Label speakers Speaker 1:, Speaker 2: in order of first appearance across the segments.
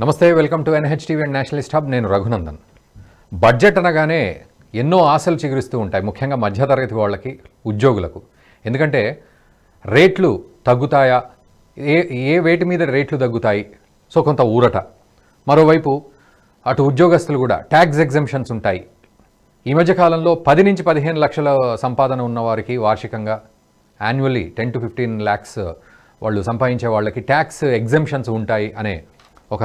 Speaker 1: నమస్తే, welcome to NHTV and Nationalist hub. నేను Raghunandan. Budget అనగానే ఎన్నో ఆశలు చిగురిస్తూ ఉంటాయి, ముఖ్యంగా మధ్యతరగతి వాళ్ళకి, ఉద్యోగులకు. ఎందుకంటే రేట్లు తగ్గుతాయా, ఏ వేటి మీద రేట్లు తగ్గుతాయి, సో కొంత ఊరట. మరోవైపు అటు ఉద్యోగస్తులు కూడా ట్యాక్స్ ఎగ్జెంప్షన్స్ ఉంటాయి. ఈ మధ్యకాలంలో 10 నుంచి 15 లక్షల సంపాదన ఉన్నవారికి వార్షికంగా యాన్యువల్లీ 10 to 15 lakhs వాళ్ళు సంపాదించే వాళ్ళకి ట్యాక్స్ ఎగ్జెంప్షన్స్ ఉంటాయి అనే ఒక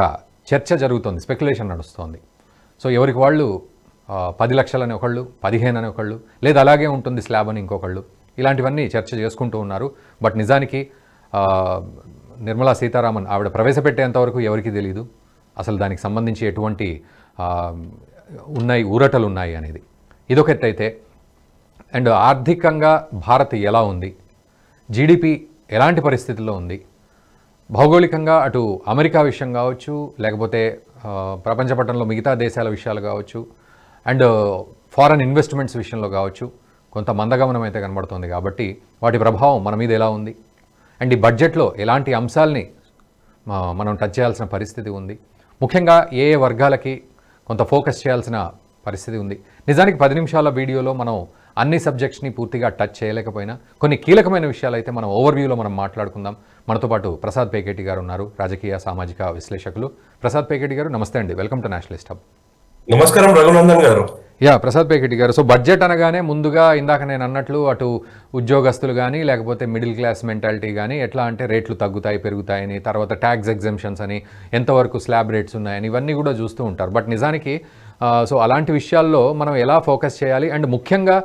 Speaker 1: చర్చ జరుగుతుంది, స్పెక్యులేషన్ నడుస్తుంది. సో ఎవరికి వాళ్ళు 10 లక్షలని ఒకళ్ళు, 15 అని ఒకళ్ళు, లేదా అలాగే ఉంటుంది స్లాబ్ అని ఇంకొకళ్ళు, ఇలాంటివన్నీ చర్చ చేసుకుంటూ ఉన్నారు. బట్ నిజానికి నిర్మలా సీతారామన్ ఆవిడ ప్రవేశపెట్టేంతవరకు ఎవరికి తెలియదు అసలు దానికి సంబంధించి ఎటువంటి ఊరటలు ఉన్నాయి అనేది. ఇదొక ఎత్తైతే, అండ్ ఆర్థికంగా భారత్ ఎలా ఉంది, జీడిపి ఎలాంటి పరిస్థితుల్లో ఉంది, భౌగోళికంగా అటు అమెరికా విషయం కావచ్చు, లేకపోతే ప్రపంచ పటంలో మిగతా దేశాల విషయాలు కావచ్చు, అండ్ ఫారెన్ ఇన్వెస్ట్మెంట్స్ విషయంలో కావచ్చు, కొంత మందగమనం అయితే కనబడుతుంది. కాబట్టి వాటి ప్రభావం మన మీద ఎలా ఉంది, అండ్ ఈ బడ్జెట్లో ఎలాంటి అంశాలని మనం టచ్ చేయాల్సిన పరిస్థితి ఉంది, ముఖ్యంగా ఏ వర్గాలకి కొంత ఫోకస్ చేయాల్సిన పరిస్థితి ఉంది. నిజానికి 10 నిమిషాల వీడియోలో మనం అన్ని సబ్జెక్ట్స్ని పూర్తిగా టచ్ చేయలేకపోయినా కొన్ని కీలకమైన విషయాలు అయితే మనం ఓవర్వ్యూలో మనం మాట్లాడుకుందాం. మనతో పాటు ప్రసాద్ పేకేటి గారు ఉన్నారు, రాజకీయ సామాజిక విశ్లేషకులు. ప్రసాద్ పేకేటి గారు నమస్తే అండి, వెల్కమ్ టు నేషనలిస్ట్ హబ్.
Speaker 2: నమస్కారం రఘునందన్ గారు.
Speaker 1: ప్రసాద్ పేకేటి గారు, సో బడ్జెట్ అనగానే ముందుగా ఇందాక నేను అన్నట్లు అటు ఉద్యోగస్తులు కానీ లేకపోతే మిడిల్ క్లాస్ మెంటాలిటీ కానీ ఎట్లా అంటే రేట్లు తగ్గుతాయి పెరుగుతాయని, తర్వాత ట్యాక్స్ ఎగ్జెంప్షన్స్ అని, ఎంతవరకు స్లాబ్ రేట్స్ ఉన్నాయని, ఇవన్నీ కూడా చూస్తూ ఉంటారు. బట్ నిజానికి సో అలాంటి విషయాల్లో మనం ఎలా ఫోకస్ చేయాలి, అండ్ ముఖ్యంగా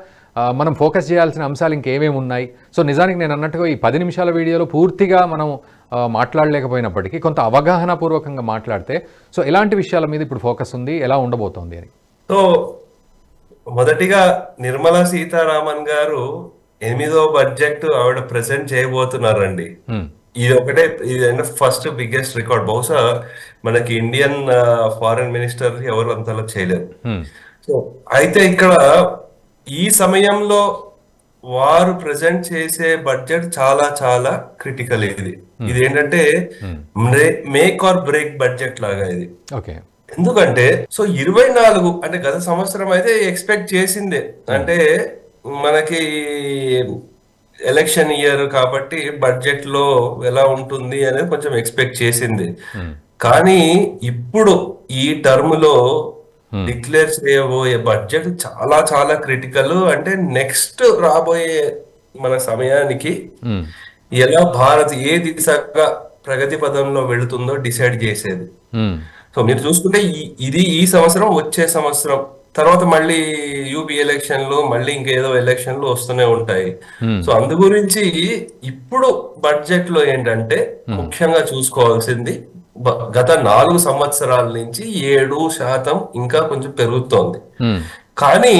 Speaker 1: మనం ఫోకస్ చేయాల్సిన అంశాలు ఇంకేమేమి ఉన్నాయి. సో నిజానికి నేను అన్నట్టుగా ఈ 10 నిమిషాల వీడియోలో పూర్తిగా మనం మాట్లాడలేకపోయినప్పటికీ కొంత అవగాహనపూర్వకంగా మాట్లాడితే సో ఎలాంటి విషయాల మీద ఇప్పుడు ఫోకస్ ఉంది, ఎలా ఉండబోతోంది అని.
Speaker 2: సో మొదటిగా నిర్మలా సీతారామన్ గారు 8వ బడ్జెట్ ఆవిడ ప్రెసెంట్ చేయబోతున్నారండి. ఇది ఒకటే, ఇది ఫస్ట్ బిగ్గెస్ట్ రికార్డ్. బహుశా మనకి ఇండియన్ ఫారెన్ మినిస్టర్ ఎవరు అంతలో చేయలేదు. సో అయితే ఇక్కడ ఈ సమయంలో వారు ప్రెజెంట్ చేసే బడ్జెట్ చాలా చాలా క్రిటికల్. ఇది ఏంటంటే మేక్ ఆర్ బ్రేక్ బడ్జెట్ లాగా ఇది. ఎందుకంటే సో 24 అంటే గత సంవత్సరం అయితే ఎక్స్పెక్ట్ చేసిందే, అంటే మనకి ఎలక్షన్ ఇయర్ కాబట్టి బడ్జెట్ లో ఎలా ఉంటుంది అనేది కొంచెం ఎక్స్పెక్ట్ చేసింది. కానీ ఇప్పుడు ఈ టర్మ్ లో డిక్లేర్ చేయబోయే బడ్జెట్ చాలా చాలా క్రిటికల్. అంటే నెక్స్ట్ రాబోయే మన సమయానికి ఎలా భారత్ ఏ దిశగా ప్రగతి పదంలో వెళుతుందో డిసైడ్ చేసేది. సో మీరు చూసుకుంటే ఇది ఈ సంవత్సరం, వచ్చే సంవత్సరం తర్వాత మళ్ళీ యూపీ ఎలక్షన్లు, మళ్ళీ ఇంకేదో ఎలక్షన్లు వస్తూనే ఉంటాయి. సో అందు గురించి ఇప్పుడు బడ్జెట్ లో ఏంటంటే ముఖ్యంగా చూసుకోవాల్సింది గత 4 సంవత్సరాల నుంచి 7% ఇంకా కొంచెం పెరుగుతోంది. కానీ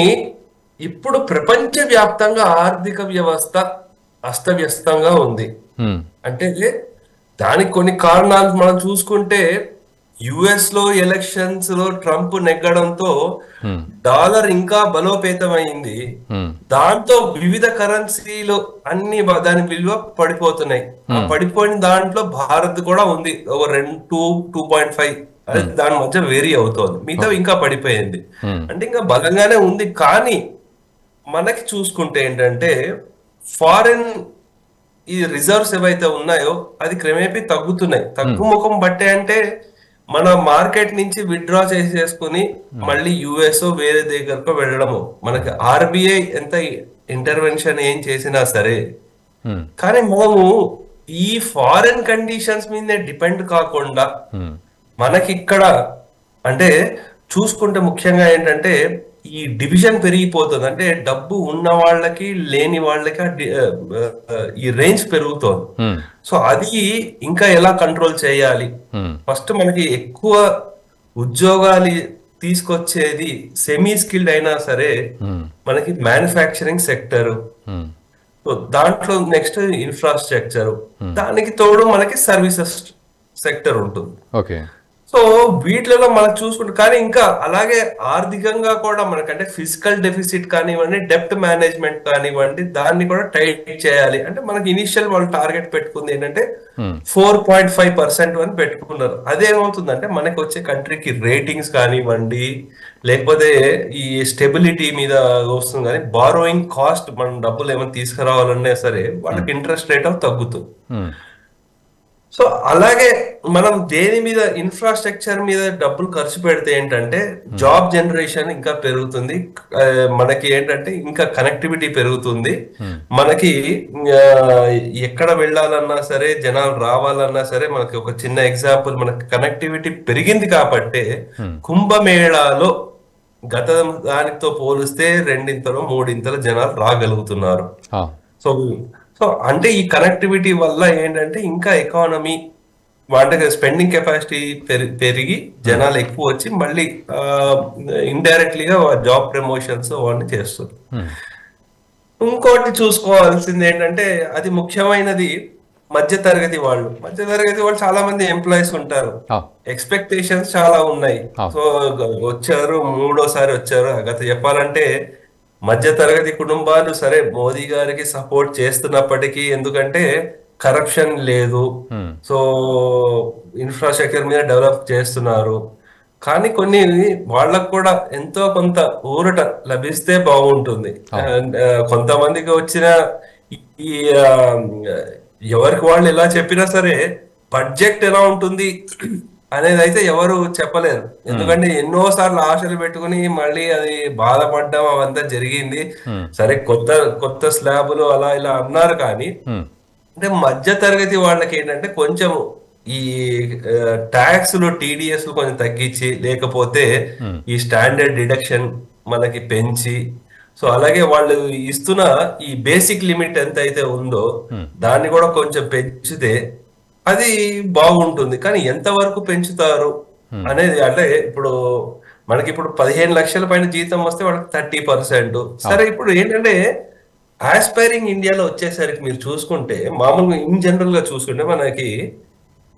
Speaker 2: ఇప్పుడు ప్రపంచ వ్యాప్తంగా ఆర్థిక వ్యవస్థ అస్తవ్యస్తంగా ఉంది. అంటే దానికి కొన్ని కారణాలు మనం చూసుకుంటే, యుఎస్ లో ఎలక్షన్స్ లో ట్రంప్ నెగ్గడంతో డాలర్ ఇంకా బలోపేతమైంది. దాంతో వివిధ కరెన్సీలు అన్ని దాని విలువ పడిపోతున్నాయి. పడిపోయిన దాంట్లో భారత్ కూడా ఉంది, ఒక 2.5 దాని మధ్య వేరీ అవుతోంది. మిగతా ఇంకా పడిపోయింది, అంటే ఇంకా బలంగానే ఉంది. కానీ మనకి చూసుకుంటే ఏంటంటే ఫారెన్ ఈ రిజర్వ్స్ ఏవైతే ఉన్నాయో అది క్రమేపీ తగ్గుతున్నాయి. తగ్గుముఖం బట్టే అంటే మన మార్కెట్ నుంచి విత్డ్రా చేసేసుకుని మళ్ళీ యుఎస్ వేరే దగ్గరకు వెళ్ళడము, మనకి ఆర్బిఐ ఎంత ఇంటర్వెన్షన్ ఏం చేసినా సరే. కానీ మనము ఈ ఫారెన్ కండిషన్స్ మీద డిపెండ్ కాకుండా మనకి ఇక్కడ అంటే చూసుకుంటే ముఖ్యంగా ఏంటంటే ఈ డివిజన్ పెరిగిపోతుంది. అంటే డబ్బు ఉన్న వాళ్ళకి లేని వాళ్ళకి ఈ రేంజ్ పెరుగుతోంది. సో అది ఇంకా ఎలా కంట్రోల్ చేయాలి, ఫస్ట్ మనకి ఎక్కువ ఉద్యోగాలు తీసుకొచ్చేది సెమీ స్కిల్డ్ అయినా సరే మనకి మ్యానుఫ్యాక్చరింగ్ సెక్టర్, దాంట్లో నెక్స్ట్ ఇన్ఫ్రాస్ట్రక్చర్, దానికి తోడు మనకి సర్వీసెస్ సెక్టర్ ఉంటుంది. సో వీటిలలో మనం చూసుకుంటే, కానీ ఇంకా అలాగే ఆర్థికంగా కూడా మనకంటే ఫిజికల్ డెఫిసిట్ కానివ్వండి, డెప్ట్ మేనేజ్మెంట్ కానివ్వండి, దాన్ని కూడా టైట్ చేయాలి. అంటే మనకి ఇనిషియల్ వాళ్ళు టార్గెట్ పెట్టుకుంది ఏంటంటే 4.5% అని పెట్టుకున్నారు. అదేమవుతుందంటే మనకి వచ్చే కంట్రీకి రేటింగ్స్ కానివ్వండి, లేకపోతే ఈ స్టెబిలిటీ మీద వస్తుంది, కానీ బారోయింగ్ కాస్ట్, మనం డబ్బులు ఏమైనా తీసుకురావాలన్నా సరే వాళ్ళకి ఇంట్రెస్ట్ రేట్ తగ్గుతుంది. సో అలాగే మనం దేని మీద, ఇన్ఫ్రాస్ట్రక్చర్ మీద డబ్బులు ఖర్చు పెడితే ఏంటంటే జాబ్ జనరేషన్ ఇంకా పెరుగుతుంది, మనకి ఏంటంటే ఇంకా కనెక్టివిటీ పెరుగుతుంది, మనకి ఎక్కడ వెళ్ళాలన్నా సరే, జనాలు రావాలన్నా సరే, మనకి ఒక చిన్న ఎగ్జాంపుల్, మనకి కనెక్టివిటీ పెరిగింది కాబట్టి కుంభమేళాలో గత దానితో పోలిస్తే 2-3 జనాలు రాగలుగుతున్నారు. సో సో అంటే ఈ కనెక్టివిటీ వల్ల ఏంటంటే ఇంకా ఎకానమీ, వాటి స్పెండింగ్ కెపాసిటీ పెరిగి జనాలు ఎక్కువ వచ్చి మళ్ళీ ఇండైరెక్ట్లీగా జాబ్ ప్రమోషన్స్ అవన్నీ చేస్తారు. ఇంకోటి చూసుకోవాల్సింది ఏంటంటే, అది ముఖ్యమైనది, మధ్యతరగతి వాళ్ళు చాలా మంది ఎంప్లాయీస్ ఉంటారు, ఎక్స్పెక్టేషన్స్ చాలా ఉన్నాయి. సో వచ్చారు, 3వ సారి వచ్చారు. గత చెప్పాలంటే మధ్యతరగతి కుటుంబాలు సరే మోదీ గారికి సపోర్ట్ చేస్తున్నప్పటికీ, ఎందుకంటే కరప్షన్ లేదు, సో ఇన్ఫ్రాస్ట్రక్చర్ మీద డెవలప్ చేస్తున్నారు, కానీ కొన్ని వాళ్ళకు కూడా ఎంతో కొంత ఊరట లభిస్తే బాగుంటుంది. కొంతమందికి వచ్చిన ఈ ఎవరికి వాళ్ళు ఎలా చెప్పినా సరే బడ్జెట్ ఎలా ఉంటుంది అనేది అయితే ఎవరు చెప్పలేరు. ఎందుకంటే ఎన్నోసార్లు ఆశలు పెట్టుకుని మళ్ళీ అది బాధపడ్డం అవంతా జరిగింది. సరే కొత్త స్లాబులు అలా ఇలా అన్నారు, కానీ అంటే మధ్య తరగతి వాళ్ళకి ఏంటంటే కొంచెం ఈ ట్యాక్స్లు, TDS కొంచెం తగ్గించి, లేకపోతే ఈ స్టాండర్డ్ డిడక్షన్ మనకి పెంచి, సో అలాగే వాళ్ళు ఇస్తున్న ఈ బేసిక్ లిమిట్ ఎంత అయితే ఉందో దాన్ని కూడా కొంచెం పెంచితే అది బాగుంటుంది. కానీ ఎంత వరకు పెంచుతారు అనేది, అంటే ఇప్పుడు మనకి 15 లక్షల పైన జీతం వస్తే వాళ్ళకి 30%. సరే ఇప్పుడు ఏంటంటే ఆస్పైరింగ్ ఇండియాలో వచ్చేసరికి మీరు చూసుకుంటే, మామూలుగా ఇన్ జనరల్ గా చూసుకుంటే, మనకి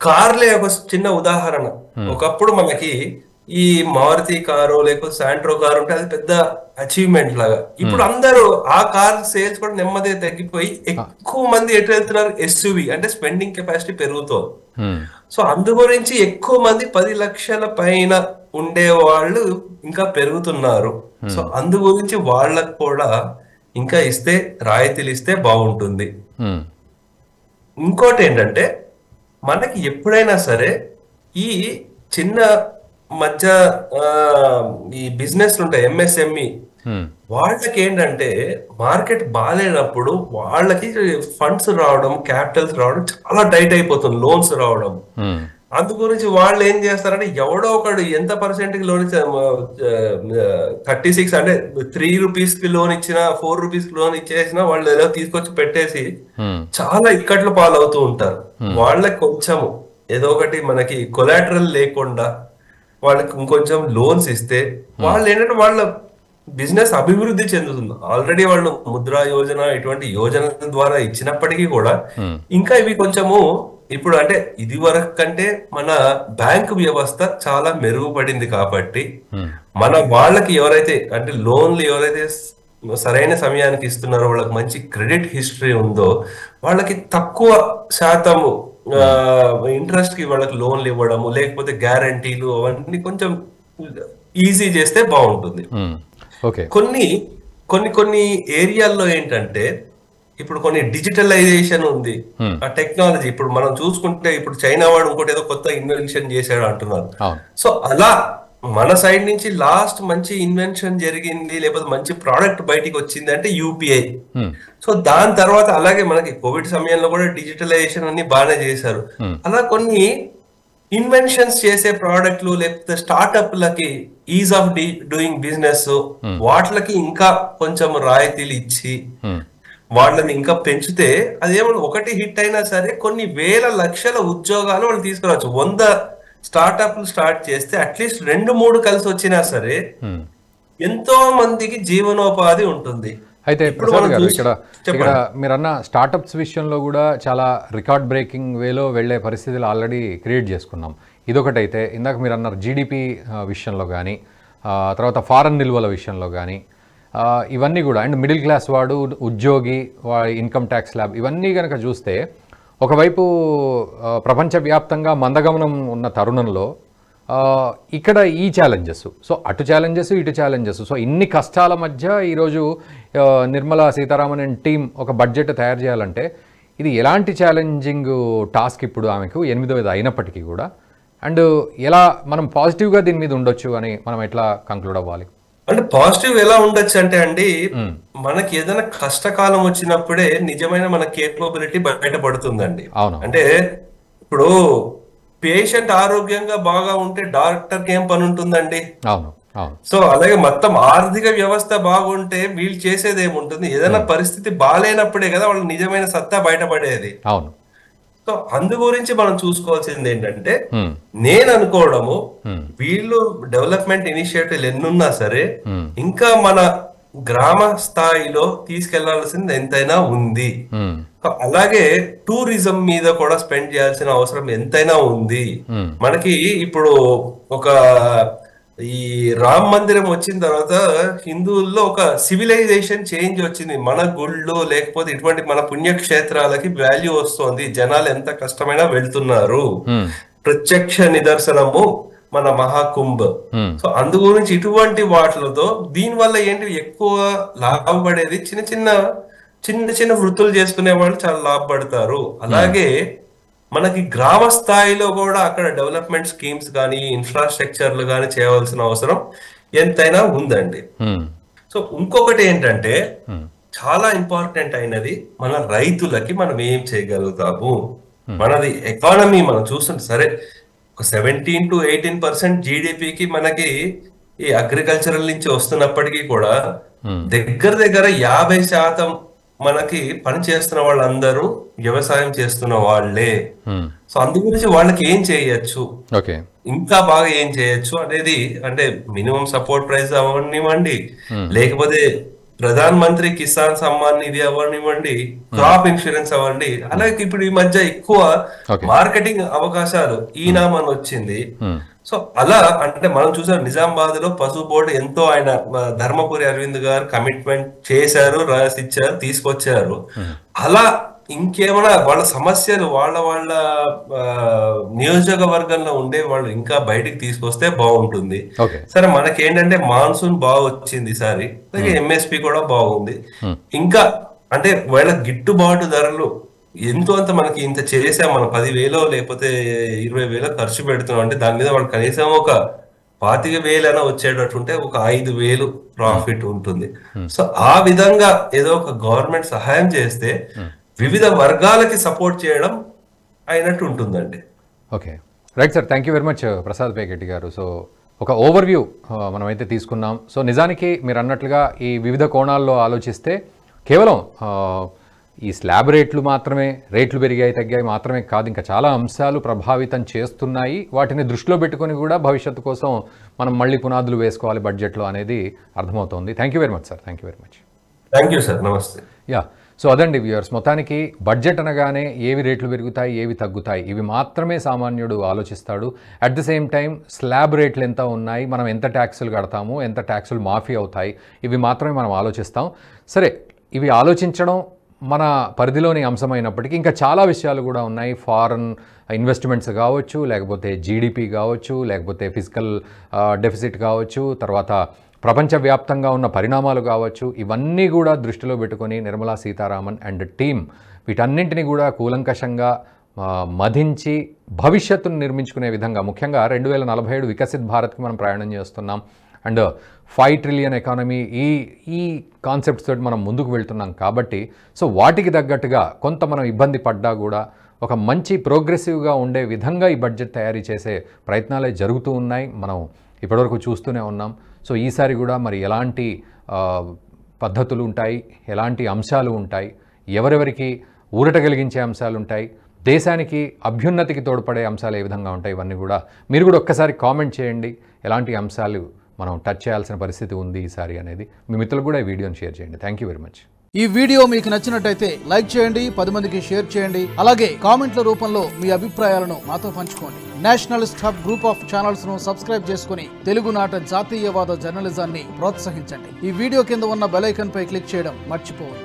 Speaker 2: కార్లే ఒక చిన్న ఉదాహరణ. ఒకప్పుడు మనకి ఈ మారుతి కారు లేకపోతే శాంట్రో కారు ఉంటే అది పెద్ద అచీవ్మెంట్ లాగా. ఇప్పుడు అందరూ ఆ కార్ సేల్స్ కూడా నెమ్మదిగా తగ్గిపోయి ఎక్కువ మంది ఎటు వెళ్తున్నారు, SUV అంటే స్పెండింగ్ కెపాసిటీ పెరుగుతోంది. సో అందు గురించి ఎక్కువ మంది 10 లక్షల పైన ఉండే వాళ్ళు ఇంకా పెరుగుతున్నారు. సో అందు గురించి వాళ్ళకు కూడా ఇంకా రాయితీలు ఇస్తే బాగుంటుంది. ఇంకోటి ఏంటంటే, మనకి ఎప్పుడైనా సరే ఈ చిన్న మధ్య ఈ బిజినెస్ ఉంటాయి, MSME, వాళ్ళకి ఏంటంటే మార్కెట్ బాగాలేనప్పుడు వాళ్ళకి ఫండ్స్ రావడం, క్యాపిటల్స్ రావడం చాలా టైట్ అయిపోతుంది, లోన్స్ రావడం. అందు గురించి వాళ్ళు ఏం చేస్తారంటే, ఎవడో ఒకడు ఎంత పర్సెంట్కి లోన్ ఇచ్చా, 36 అంటే 3 రూపీస్కి లోన్ ఇచ్చినా, 4 రూపీస్కి లోన్ ఇచ్చేసినా వాళ్ళు ఏదో తీసుకొచ్చి పెట్టేసి చాలా ఇక్కట్లు పాలవుతూ ఉంటారు. వాళ్ళకి కొంచెము ఏదో ఒకటి మనకి కొలాటరల్ లేకుండా వాళ్ళకి ఇంకొంచెం లోన్స్ ఇస్తే వాళ్ళు ఏంటంటే వాళ్ళ బిజినెస్ అభివృద్ధి చెందుతుంది. ఆల్రెడీ వాళ్ళు ముద్రా యోజన ఇటువంటి యోజనల ద్వారా ఇచ్చినప్పటికీ కూడా ఇంకా ఇవి కొంచెము ఇప్పుడు అంటే ఇది వరకు కంటే మన బ్యాంకు వ్యవస్థ చాలా మెరుగుపడింది కాబట్టి మన వాళ్ళకి ఎవరైతే అంటే లోన్లు ఎవరైతే సరైన సమయానికి ఇస్తున్నారో, వాళ్ళకి మంచి క్రెడిట్ హిస్టరీ ఉందో, వాళ్ళకి తక్కువ శాతము ఇంట్రెస్ట్ కి వాళ్ళకి లోన్లు ఇవ్వడము, లేకపోతే గ్యారంటీలు అవన్నీ కొంచెం ఈజీ చేస్తే బాగుంటుంది. కొన్ని ఏరియాల్లో ఏంటంటే ఇప్పుడు కొన్ని డిజిటలైజేషన్ ఉంది, ఆ టెక్నాలజీ. ఇప్పుడు మనం చూసుకుంటే ఇప్పుడు చైనా వాడు ఇంకోటి ఏదో కొత్త ఇన్వెన్షన్ చేశాడు అంటున్నారు. సో అలా మన సైడ్ నుంచి లాస్ట్ మంచి ఇన్వెన్షన్ జరిగింది, లేకపోతే మంచి ప్రోడక్ట్ బయటికి వచ్చింది అంటే UPI. సో దాని తర్వాత అలాగే మనకి కోవిడ్ సమయంలో కూడా డిజిటలైజేషన్ అన్ని బాగానే చేశారు. అలా కొన్ని ఇన్వెన్షన్స్ చేసే ప్రోడక్ట్లు లేకపోతే స్టార్ట్అప్లకి ఈజ్ ఆఫ్ డూయింగ్ బిజినెస్, వాటికి ఇంకా కొంచెం రాయితీలు ఇచ్చి వాళ్ళని ఇంకా పెంచితే అదేమన్నా ఒకటి హిట్ అయినా సరే కొన్ని వేల లక్షల ఉద్యోగాలు వాళ్ళు తీసుకురావచ్చు. 100 స్టార్ట్అప్లు స్టార్ట్ చేస్తే అట్లీస్ట్ 2-3 కలిసి వచ్చినా సరే ఎంతో మందికి జీవనోపాధి ఉంటుంది.
Speaker 1: అయితే ప్రసాద్ గారు, ఇక్కడ మీరన్న స్టార్టప్స్ విషయంలో కూడా చాలా రికార్డ్ బ్రేకింగ్ వేలో వెళ్లే పరిస్థితులు ఆల్రెడీ క్రియేట్ చేసుకున్నాం. ఇదొకటైతే ఇందాక మీరు అన్నారు జీడిపి విషయంలో కానీ తర్వాత ఫారెన్ నిల్వల విషయంలో కానీ ఇవన్నీ కూడా అండ్ మిడిల్ క్లాస్ వాడు ఉద్యోగి ఇన్కమ్ ట్యాక్స్ స్లాబ్ ఇవన్నీ కనుక చూస్తే ఒకవైపు ప్రపంచవ్యాప్తంగా మందగమనం ఉన్న తరుణంలో ఇక్కడ ఈ ఛాలెంజెస్, సో అటు ఛాలెంజెస్ ఇటు ఛాలెంజెస్, సో ఇన్ని కష్టాల మధ్య ఈరోజు నిర్మలా సీతారామన్ అండ్ టీం ఒక బడ్జెట్ తయారు చేయాలంటే ఇది ఎలాంటి ఛాలెంజింగ్ టాస్క్ ఇప్పుడు ఆమెకు 8వ అయినప్పటికీ కూడా, అండ్ ఎలా మనం పాజిటివ్గా దీని మీద ఉండొచ్చు అని మనం ఎట్లా కంక్లూడ్ అవ్వాలి?
Speaker 2: అంటే పాజిటివ్ ఎలా ఉండొచ్చు అంటే అండి, మనకి ఏదైనా కష్టకాలం వచ్చినప్పుడే నిజమైన మన కేపబిలిటీ బయటపడుతుందండి.
Speaker 1: అవును.
Speaker 2: అంటే ఇప్పుడు పేషెంట్ ఆరోగ్యంగా బాగా ఉంటే డాక్టర్కి ఏం పని ఉంటుందండి?
Speaker 1: అవును.
Speaker 2: సో అలాగే మొత్తం ఆర్థిక వ్యవస్థ బాగుంటే వీళ్ళు చేసేది ఏముంటుంది? ఏదైనా పరిస్థితి బాగాలేనప్పుడే కదా వాళ్ళ నిజమైన సత్తా బయటపడేది.
Speaker 1: అవును.
Speaker 2: సో అందు గురించి మనం చూసుకోవాల్సింది ఏంటంటే, నేను అనుకోవడము వీళ్ళు డెవలప్మెంట్ ఇనిషియేటివ్లు ఎన్నున్నా సరే ఇంకా మన గ్రామ స్థాయిలో తీసుకెళ్లాల్సింది ఎంతైనా ఉంది. అలాగే టూరిజం మీద కూడా స్పెండ్ చేయాల్సిన అవసరం ఎంతైనా ఉంది. మనకి ఇప్పుడు ఒక ఈ రామ్ మందిరం వచ్చిన తర్వాత హిందువుల్లో ఒక సివిలైజేషన్ చేంజ్ వచ్చింది. మన గుళ్ళు లేకపోతే ఇటువంటి మన పుణ్యక్షేత్రాలకి వాల్యూ వస్తుంది. జనాలు ఎంత కష్టమైనా వెళ్తున్నారు. ప్రత్యక్ష నిదర్శనము మన మహాకుంభ్. సో అందు గురించి ఇటువంటి వాటిలతో దీనివల్ల ఏంటి ఎక్కువ లాభపడేది చిన్న చిన్న వృత్తులు చేసుకునే వాళ్ళు చాలా లాభపడతారు. అలాగే మనకి గ్రామ స్థాయిలో కూడా అక్కడ డెవలప్మెంట్ స్కీమ్స్ కానీ ఇన్ఫ్రాస్ట్రక్చర్లు కానీ చేయవలసిన అవసరం ఎంతైనా ఉందండి. సో ఇంకొకటి ఏంటంటే చాలా ఇంపార్టెంట్ అయినది, మన రైతులకి మనం ఏం చేయగలుగుతాము. మనది ఎకానమీ మనం చూస్తుంటే సరే ఒక 17 to 18% జీడిపికి మనకి ఈ అగ్రికల్చరల్ నుంచి వస్తున్నప్పటికీ కూడా దగ్గర 50% మనకి పని చేస్తున్న వాళ్ళందరూ వ్యవసాయం చేస్తున్న వాళ్ళే. సో అందు గురించి వాళ్ళకి ఏం చేయొచ్చు, ఇంకా బాగా ఏం చేయొచ్చు అనేది, అంటే మినిమం సపోర్ట్ ప్రైస్ అవ్వనివ్వండి, లేకపోతే ప్రధాన్ మంత్రి కిసాన్ సమ్మాన్ నిధి అవ్వనివ్వండి, క్రాప్ ఇన్సూరెన్స్ అవ్వండి. అలాగే ఇప్పుడు ఈ మధ్య ఎక్కువ మార్కెటింగ్ అవకాశాలు ఈనామని వచ్చింది. సో అలా అంటే మనం చూసాం నిజామాబాద్ లో పశు బోర్డు ఎంతో ఆయన ధర్మపురి అరవింద్ గారు కమిట్మెంట్ చేశారు, రాసిచ్చారు, తీసుకొచ్చారు. అలా ఇంకేమైనా వాళ్ళ సమస్యలు వాళ్ళ నియోజకవర్గంలో ఉండే వాళ్ళు ఇంకా బయటికి తీసుకొస్తే బాగుంటుంది. సరే మనకేంటంటే మాన్సూన్ బాగా వచ్చింది ఈసారి, అలాగే ఎంఎస్పి కూడా బాగుంది. ఇంకా అంటే వాళ్ళ గిట్టుబాటు ధరలు ఎంతో అంత మనకి ఇంత చేసాం, మనం 10,000 లేకపోతే 20,000 ఖర్చు పెడుతున్నాం అంటే దాని మీద వాళ్ళు కనీసం ఒక 25,000 వచ్చేటట్టు ఉంటే ఒక 5,000 ప్రాఫిట్ ఉంటుంది. సో ఆ విధంగా ఏదో ఒక గవర్నమెంట్ సహాయం చేస్తే వివిధ వర్గాలకి సపోర్ట్ చేయడం అయినట్టు ఉంటుందండి.
Speaker 1: Okay, right sir, thank you very much Prasad Peketti గారు. సో ఒక ఓవర్వ్యూ మనమైతే తీసుకున్నాం. సో నిజానికి మీరు అన్నట్లుగా ఈ వివిధ కోణాల్లో ఆలోచిస్తే కేవలం ఈ స్లాబ్ రేట్లు మాత్రమే, రేట్లు పెరిగాయి తగ్గాయి మాత్రమే కాదు, ఇంకా చాలా అంశాలు ప్రభావితం చేస్తున్నాయి. వాటిని దృష్టిలో పెట్టుకొని కూడా భవిష్యత్తు కోసం మనం మళ్ళీ పునాదులు వేసుకోవాలి బడ్జెట్లో అనేది అర్థమవుతోంది. Thank you very much sir, thank you very much.
Speaker 2: Thank you sir, నమస్తే.
Speaker 1: యా, సో అదండి వ్యూవర్స్, మొత్తానికి బడ్జెట్ అనగానే ఏవి రేట్లు పెరుగుతాయి, ఏవి తగ్గుతాయి, ఇవి మాత్రమే సామాన్యుడు ఆలోచిస్తాడు. At the same time slab రేట్లు ఎంత ఉన్నాయి, మనం ఎంత ట్యాక్సులు కడతాము, ఎంత ట్యాక్సులు మాఫీ అవుతాయి, ఇవి మాత్రమే మనం ఆలోచిస్తాం. సరే, ఇవి ఆలోచించడం మన పరిధిలోని అంశమైనప్పటికీ ఇంకా చాలా విషయాలు కూడా ఉన్నాయి. ఫారెన్ ఇన్వెస్ట్మెంట్స్ కావచ్చు, లేకపోతే జీడిపి కావచ్చు, లేకపోతే ఫిజికల్ డెఫిసిట్ కావచ్చు, తర్వాత ప్రపంచవ్యాప్తంగా ఉన్న పరిణామాలు కావచ్చు, ఇవన్నీ కూడా దృష్టిలో పెట్టుకొని నిర్మలా సీతారామన్ అండ్ టీమ్ వీటన్నింటినీ కూడా కూలంకషంగా మధించి భవిష్యత్తును నిర్మించుకునే విధంగా, ముఖ్యంగా 2047 వికసిత్ భారత్కి మనం ప్రయాణం చేస్తున్నాం అండ్ 5 ట్రిలియన్ ఎకానమీ ఈ కాన్సెప్ట్స్ తోటి మనం ముందుకు వెళ్తున్నాం కాబట్టి, సో వాటికి తగ్గట్టుగా కొంత మనం ఇబ్బంది పడ్డా కూడా ఒక మంచి ప్రోగ్రెసివ్గా ఉండే విధంగా ఈ బడ్జెట్ తయారీ చేసే ప్రయత్నాలే జరుగుతూ ఉన్నాయి, మనం ఇప్పటివరకు చూస్తూనే ఉన్నాం. సో ఈసారి కూడా మరి ఎలాంటి పద్ధతులు ఉంటాయి, ఎలాంటి అంశాలు ఉంటాయి, ఎవరెవరికి ఊరట కలిగించే అంశాలు ఉంటాయి, దేశానికి అభ్యున్నతికి తోడ్పడే అంశాలు ఏ విధంగా ఉంటాయి, ఇవన్నీ కూడా మీరు కూడా ఒక్కసారి కామెంట్ చేయండి. ఎలాంటి అంశాలు మనం టచ్ చేయాల్సిన పరిస్థితి ఉంది ఈసారి అనేది మీ మిత్రులకు కూడా ఈ వీడియోని షేర్ చేయండి. Thank you very much.
Speaker 3: ఈ వీడియో మీకు నచ్చినట్టయితే లైక్ చేయండి, 10 మందికి షేర్ చేయండి. అలాగే కామెంట్ల రూపంలో మీ అభిప్రాయాలను మాతో పంచుకోండి. Nationalist hub group of channels ను సబ్స్క్రైబ్ చేసుకుని తెలుగునాట జాతీయవాద జర్నలిజాన్ని ప్రోత్సహించండి. ఈ వీడియో కింద ఉన్న బెల్ ఐకాన్ పై క్లిక్ చేయడం మర్చిపోవద్దు.